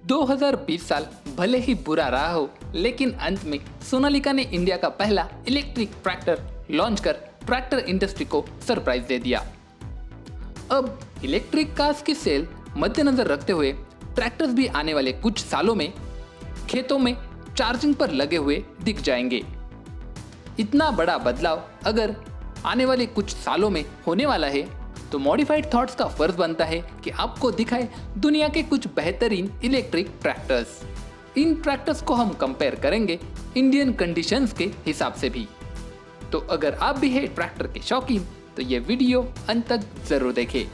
2020 साल भले ही बुरा रहा हो, लेकिन अंत में सोनालिका ने इंडिया का पहला इलेक्ट्रिक ट्रैक्टर लॉन्च कर ट्रैक्टर इंडस्ट्री को सरप्राइज दे दिया। अब इलेक्ट्रिक कार्स की सेल मद्देनजर रखते हुए ट्रैक्टर्स भी आने वाले कुछ सालों में खेतों में चार्जिंग पर लगे हुए दिख जाएंगे। इतना बड़ा बदलाव अगर आने वाले कुछ सालों में होने वाला है तो मॉडिफाइड थॉट्स का फर्ज बनता है कि आपको दिखाए दुनिया के कुछ बेहतरीन इलेक्ट्रिक ट्रैक्टर्स। इन ट्रैक्टर्स को हम कंपेयर करेंगे इंडियन कंडीशंस के हिसाब से भी। तो अगर आप भी है ट्रैक्टर के शौकीन तो ये वीडियो अंत तक जरूर देखें।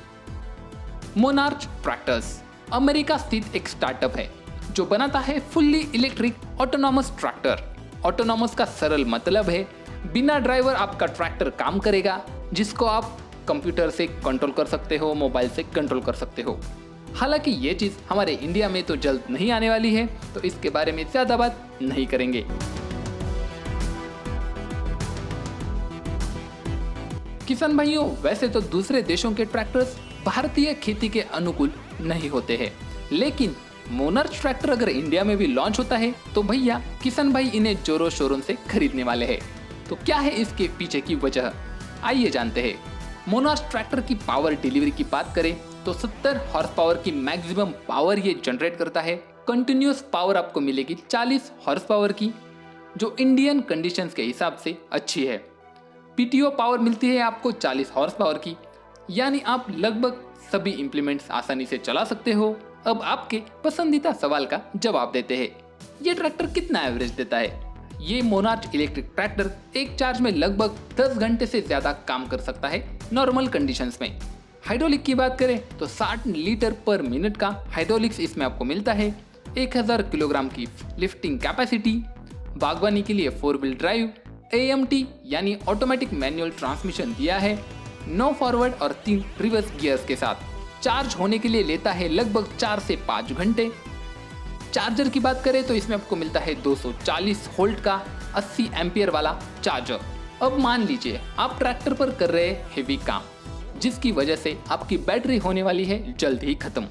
मोनार्च ट्रैक्टर्स अमेरिका स्थित एक स्टार्टअप है जो बनाता है fully electric autonomous tractor. Autonomous का सरल मतलब है बिना ड्राइवर आपका ट्रैक्टर काम करेगा, जिसको आप कंप्यूटर से कंट्रोल कर सकते हो, मोबाइल से कंट्रोल कर सकते हो। हालांकि ये चीज़ हमारे इंडिया में तो जल्द नहीं आने वाली है, तो इसके बारे में ज़्यादा बात नहीं करेंगे। किसान भाइयों, वैसे तो दूसरे देशों के ट्रैक्टर्स भारतीय खेती के अनुकूल नहीं होते हैं, लेकिन मोनार्च ट्रैक्टर अगर इंडिया में भी लॉन्च होता है तो भैया किसान भाई इन्हें जोरों शोरों से खरीदने वाले हैं। तो क्या है इसके पीछे की वजह, आइए जानते हैं। मोनार्च ट्रैक्टर की पावर डिलीवरी की बात करें तो 70 हॉर्स पावर की मैक्सिमम पावर ये जनरेट करता है। कंटिन्यूस पावर आपको मिलेगी 40 हॉर्स पावर की, जो इंडियन कंडीशंस के हिसाब से अच्छी है। पीटीओ पावर मिलती है आपको 40 हॉर्स पावर की, यानी आप लगभग सभी इंप्लीमेंट्स आसानी से चला सकते हो। अब आपके पसंदीदा सवाल का जवाब देते हैं, ये ट्रैक्टर कितना एवरेज देता है। ये मोनार्च इलेक्ट्रिक ट्रैक्टर एक चार्ज में लगभग 10 घंटे से ज्यादा काम कर सकता है नॉर्मल कंडीशंस में। हाइड्रोलिक की बात करें तो 60 लीटर पर मिनट का हाइड्रोलिक्स इसमें आपको मिलता है। 1000 किलोग्राम की लिफ्टिंग कैपेसिटी, बागवानी के लिए 4 व्हील ड्राइव, AMT यानी ऑटोमेटिक मैनुअल ट्रांसमिशन दिया है, 9 फॉरवर्ड और 3 रिवर्स गियर्स के साथ। चार्ज होने के लिए लेता है लगभग 4 से 5 घंटे। चार्जर की बात करें तो इसमें आपको मिलता है 240 वोल्ट का 80 एम्पियर वाला चार्जर। अब मान लीजिए आप ट्रैक्टर पर कर रहे हेवी काम, जिसकी वजह से आपकी बैटरी होने वाली है जल्द ही खत्म,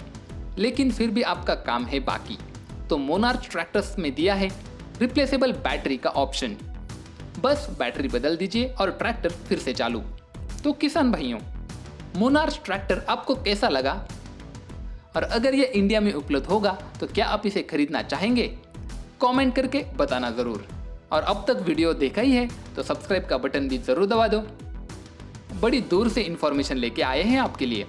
लेकिन फिर भी आपका काम है बाकी, तो मोनार्च ट्रैक्टर्स में दिया है रिप्लेसेबल बैटरी का ऑप्शन। बस बैटरी बदल दीजिए और ट्रैक्टर फिर से चालू। तो किसान भाइयों, मोनार्च ट्रैक्टर आपको कैसा लगा, और अगर ये इंडिया में उपलब्ध होगा तो क्या आप इसे खरीदना चाहेंगे? कमेंट करके बताना ज़रूर। और अब तक वीडियो देखा ही है तो सब्सक्राइब का बटन भी ज़रूर दबा दो। बड़ी दूर से इंफॉर्मेशन लेके आए हैं आपके लिए।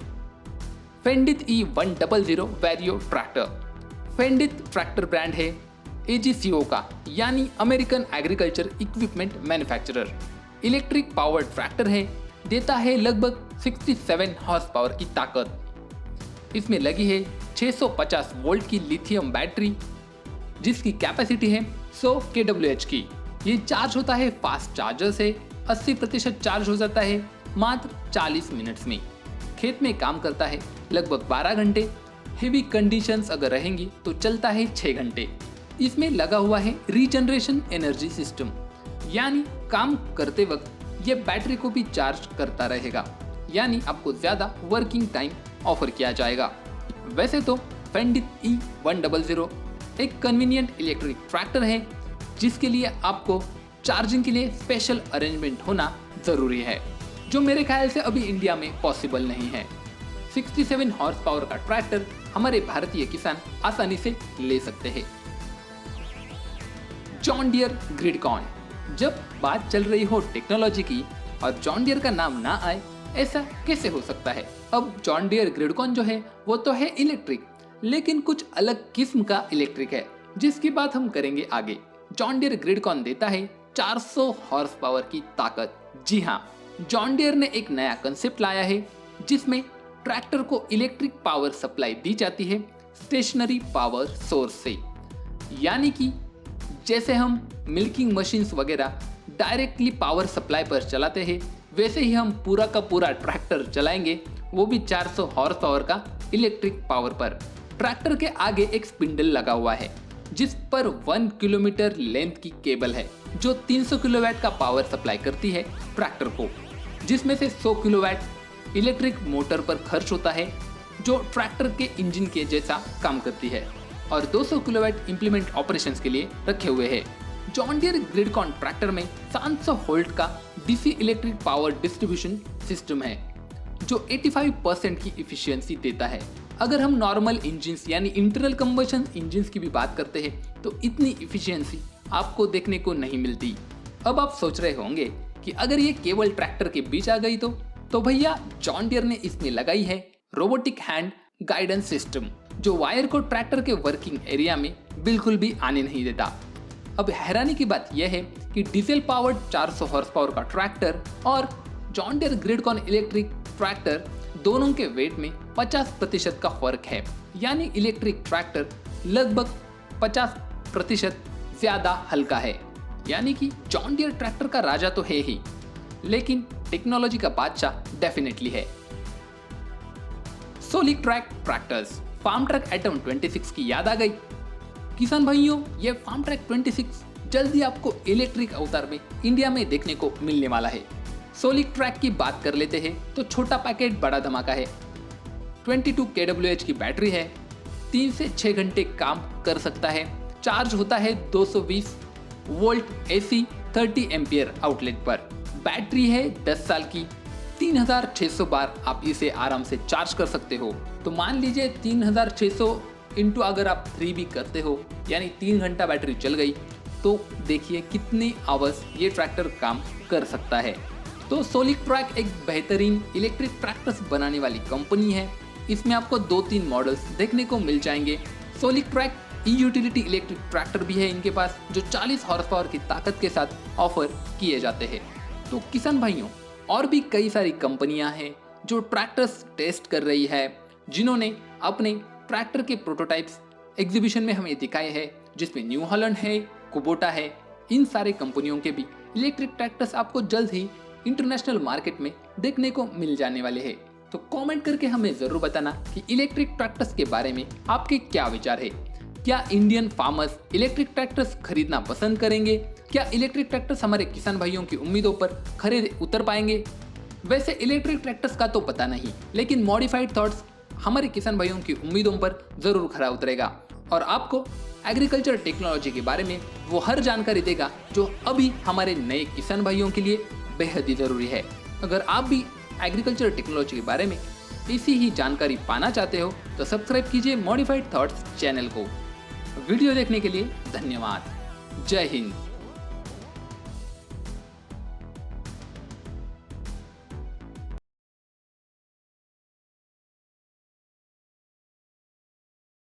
फेंडित E100 वैरियो ट्रैक्टर। फेंडित ट्रैक्टर ब्रांड है AGCO का, यानी American agriculture equipment manufacturer. Electric powered tractor है, देता है लगभग 67 हॉर्स पावर की ताकत। इसमें लगी है 650 वोल्ट की लिथियम बैटरी, जिसकी कैपेसिटी है 100 kWh की। ये चार्ज होता है फास्ट चार्जर से, 80% चार्ज हो जाता है मात्र 40 मिनट्स में। खेत में काम करता है लगभग 12 घंटे। हेवी कंडीशंस अगर रहेंगी तो चलता है 6 घंटे। इसमें लगा हुआ है रीजनरेशन एनर्जी सिस्टम, यानी काम करते वक्त ये बैटरी को भी चार्ज करता रहेगा, यानी आपको ज़्यादा वर्किंग टाइम ऑफर किया जाएगा। वैसे तो फेंडित E100 एक कन्वीनियंट इलेक्ट्रिक ट्रैक्टर है, जिसके लिए आपको चार्जिंग के लिए स्पेशल अरेंजमेंट होना ज़रूरी है, जो मेरे ख्याल से अभी इंडिया में पॉसिबल नहीं है। 67 हॉर्स पावर का ट्रैक्टर हमारे भारतीय किसान आसानी से ले सकते हैं। John Deere GridCON. जब बात चल रही हो टेक्नोलॉजी की और जॉन डियर का नाम ना आए, ऐसा कैसे हो सकता है। अब जॉन डियर ग्रिडकॉन जो है वो तो है इलेक्ट्रिक, लेकिन कुछ अलग किस्म का इलेक्ट्रिक है, जिसकी बात हम करेंगे आगे। जॉन डियर ग्रिडकॉन देता है 400 हॉर्स पावर की ताकत। जी हाँ, जॉन डियर ने एक नया कंसेप्ट लाया है, जिसमें ट्रैक्टर को इलेक्ट्रिक पावर सप्लाई दी जाती है स्टेशनरी पावर सोर्स से। यानी कि जैसे हम मिल्किंग मशीन्स वगैरह डायरेक्टली पावर सप्लाई पर चलाते हैं, वैसे ही हम पूरा का पूरा ट्रैक्टर चलाएंगे, वो भी 400 हॉर्स पावर का इलेक्ट्रिक पावर पर। ट्रैक्टर के आगे एक स्पिंडल लगा हुआ है, जिस पर 1 किलोमीटर लेंथ की केबल है, जो 300 किलोवाट का पावर सप्लाई करती है ट्रैक्टर को, जिसमें से 100 किलोवाट इलेक्ट्रिक मोटर पर खर्च होता है, जो ट्रैक्टर के इंजन के जैसा काम करती है। और 200 किलोवाट इंप्लीमेंट ऑपरेशंस के लिए रखे हुए हैं। जॉन डियर ग्रिडकॉन ट्रैक्टर में 700 वोल्ट का DC electric power distribution system है जो 85% की इफिशियंसी देता है। अगर हम नॉर्मल इंजिन्स यानी इंटरनल कंबशन इंजिन्स की भी बात करते हैं तो इतनी इफिशियंसी आपको देखने को नहीं मिलती। अब आप सोच रहे होंगे कि अगर ये केवल ट्रैक्टर के बीच आ गई तो भैया जॉन डियर ने इसमें लगाई है रोबोटिक हैंड गाइडेंस सिस्टम जो वायर को ट्रैक्टर के वर्किंग एरिया में बिल्कुल भी आने नहीं देता। अब हैरानी की बात यह है कि डीजल पावर्ड 400 हॉर्स पावर का ट्रैक्टर और जॉन डियर ग्रिडकॉन इलेक्ट्रिक ट्रैक्टर दोनों के वेट में 50% का फर्क है, यानी इलेक्ट्रिक ट्रैक्टर लगभग 50% ज्यादा हल्का है। यानी कि जॉन डियर ट्रैक्टर का राजा तो है ही, लेकिन टेक्नोलॉजी का बादशाह डेफिनेटली है। सोलिक track tractors, Farmtrac Atom 26 की याद आ गई? किसान भाइयों, ये फार्म ट्रैक 26 जल्दी आपको इलेक्ट्रिक अवतार में इंडिया में देखने को मिलने वाला है। सोलिक ट्रैक की बात कर लेते हैं तो छोटा पैकेट बड़ा धमाका है। 22 kWh की बैटरी है, 3 से 6 घंटे काम कर सकता है, चार्ज होता है 220 वोल्ट AC 30 एम्पियर आउटलेट पर। बैटरी है 10 साल की, 3600 बार आप इसे आराम से चार्ज कर सकते हो। तो मान लीजिए 3600 इंटू अगर आप 3 भी करते हो यानी 3 घंटा बैटरी चल गई तो देखिए कितनी आवर्स ये ट्रैक्टर काम कर सकता है। तो सोलिक ट्रैक एक बेहतरीन इलेक्ट्रिक ट्रैक्टर्स बनाने वाली कंपनी है। इसमें आपको 2-3 मॉडल्स देखने को मिल जाएंगे। सोलिक ट्रैक यूटिलिटी इलेक्ट्रिक ट्रैक्टर भी है इनके पास जो 40 हॉर्स पावर की ताकत के साथ ऑफर किए जाते हैं। तो किसान भाइयों, और भी कई सारी कंपनियां हैं जो ट्रैक्टर्स टेस्ट कर रही है, जिन्होंने अपने ट्रैक्टर के प्रोटोटाइप्स एग्जीबिशन में हमें दिखाए हैं, जिसमें न्यू हॉलैंड है, कुबोटा है। इन सारे कंपनियों के भी इलेक्ट्रिक ट्रैक्टर्स आपको जल्द ही इंटरनेशनल मार्केट में देखने को मिल जाने वाले हैं। तो कमेंट करके हमें जरूर बताना कि इलेक्ट्रिक ट्रैक्टर्स के बारे में आपके क्या विचार है। क्या इंडियन फार्मर्स इलेक्ट्रिक ट्रैक्टर्स खरीदना पसंद करेंगे? क्या इलेक्ट्रिक ट्रैक्टर्स हमारे किसान भाइयों की उम्मीदों पर खरे उतर पाएंगे? वैसे इलेक्ट्रिक ट्रैक्टर्स का तो पता नहीं, लेकिन मॉडिफाइड थॉट्स हमारे किसान भाइयों की उम्मीदों पर जरूर खरा उतरेगा और आपको एग्रीकल्चर टेक्नोलॉजी के बारे में वो हर जानकारी देगा जो अभी हमारे नए किसान भाइयों के लिए बेहद ही जरूरी है। अगर आप भी एग्रीकल्चर टेक्नोलॉजी के बारे में इसी ही जानकारी पाना चाहते हो तो सब्सक्राइब कीजिए मॉडिफाइड थॉट्स चैनल को। वीडियो देखने के लिए धन्यवाद। जय हिंद।